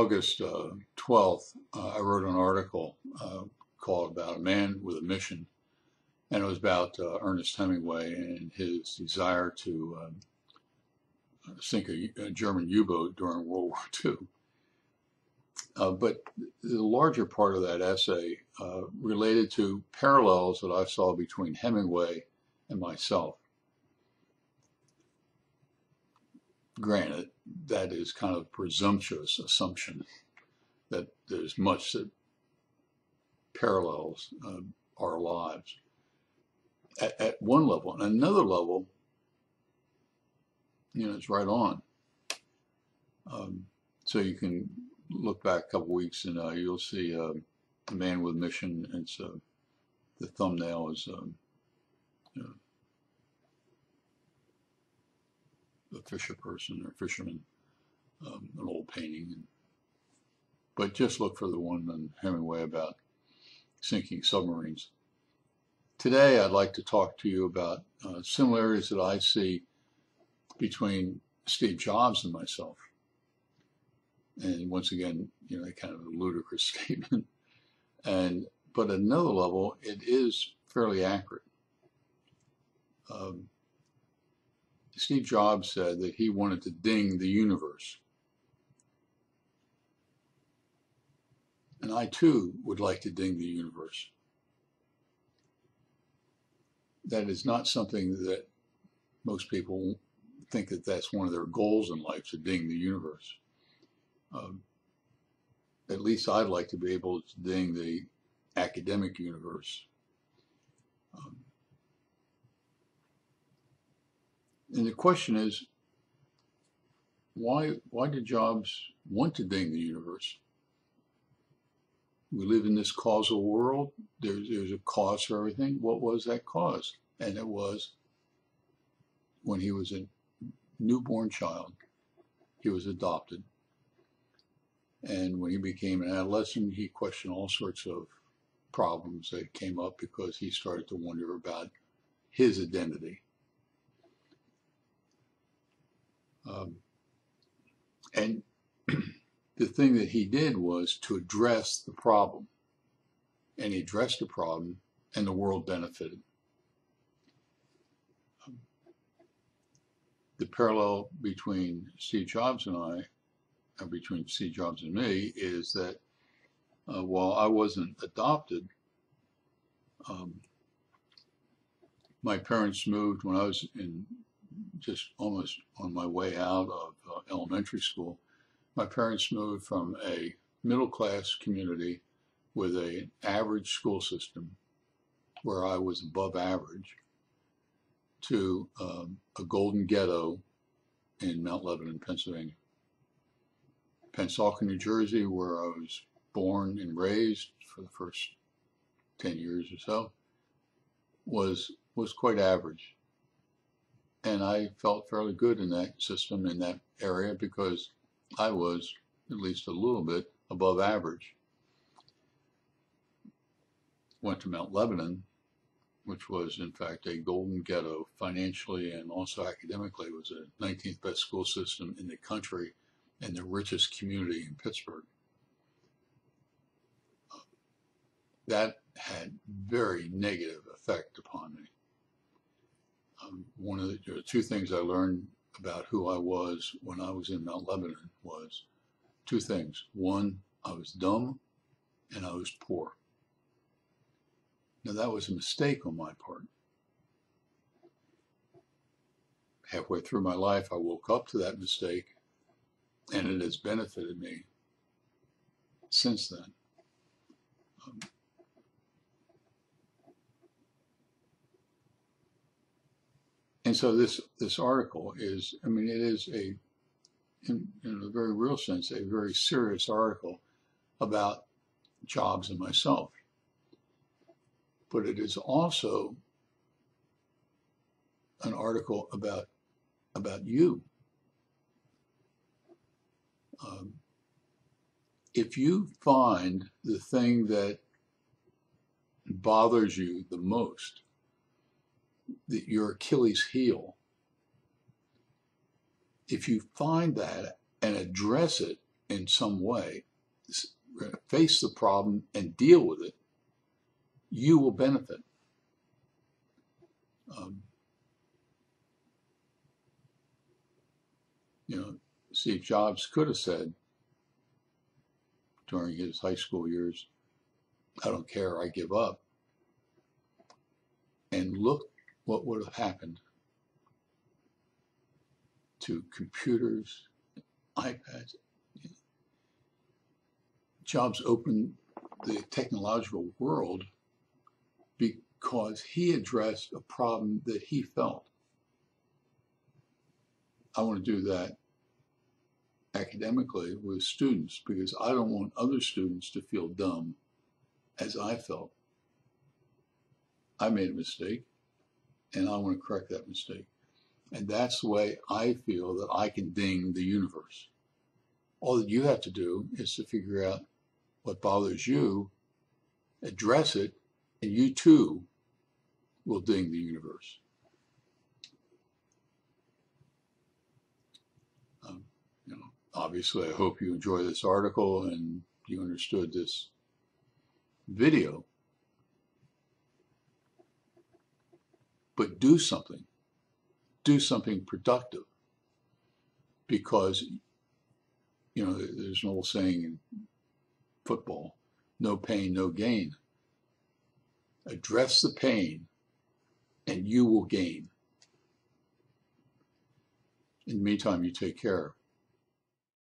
August 12th, I wrote an article called About a Man with a Mission, and it was about Ernest Hemingway and his desire to sink a German U-boat during World War II. But the larger part of that essay related to parallels that I saw between Hemingway and myself. Granted, that is kind of a presumptuous assumption that there's much that parallels our lives at one level. And another level, it's right on. So you can look back a couple weeks and you'll see a man with a mission. It's the thumbnail is a fisher person or fisherman, an old painting. But just look for the one on Hemingway about sinking submarines. Today, I'd like to talk to you about similarities that I see between Steve Jobs and myself. And once again, kind of a ludicrous statement. But at another level, it is fairly accurate. Steve Jobs said that he wanted to ding the universe. And I too would like to ding the universe. That is not something that most people think that that's one of their goals in life, to ding the universe. At least I'd like to be able to ding the academic universe. And the question is, why did Jobs want to ding the universe? We live in this causal world. There's a cause for everything. What was that cause? And it was when he was a newborn child, he was adopted. And when he became an adolescent, he questioned all sorts of problems that came up because he started to wonder about his identity. And the thing that he did was to address the problem. And he addressed the problem, and the world benefited. The parallel between Steve Jobs and I, and between Steve Jobs and me, is that while I wasn't adopted, my parents moved when I was just almost on my way out of elementary school. My parents moved from a middle-class community with an average school system, where I was above average, to a golden ghetto in Mount Lebanon, Pennsylvania. Pensacola, New Jersey, where I was born and raised for the first 10 years or so, was quite average. And I felt fairly good in that system, in that area, because I was at least a little bit above average. Went to Mount Lebanon, which was in fact a golden ghetto financially and also academically. It was the 19th best school system in the country and the richest community in Pittsburgh. That had very negative effect upon me. One of the two things I learned about who I was when I was in Mount Lebanon was two things. One, I was dumb, and I was poor. Now, that was a mistake on my part. Halfway through my life, I woke up to that mistake, and it has benefited me since then. And so this article is, it is in a very real sense, a very serious article about Jobs and myself. But it is also an article about you. If you find the thing that bothers you the most, your Achilles heel, if you find that and address it in some way, face the problem and deal with it, you will benefit. Steve Jobs could have said during his high school years, I don't care, I give up. And look what would have happened to computers, iPads. Jobs opened the technological world because he addressed a problem that he felt. I want to do that academically with students because I don't want other students to feel dumb as I felt. I made a mistake and I want to correct that mistake. And that's the way I feel that I can ding the universe. All that you have to do is to figure out what bothers you, address it, and you too will ding the universe. Obviously, I hope you enjoy this article and you understood this video. But do something productive, because there's an old saying in football, no pain, no gain. Address the pain and you will gain. In the meantime, you take care.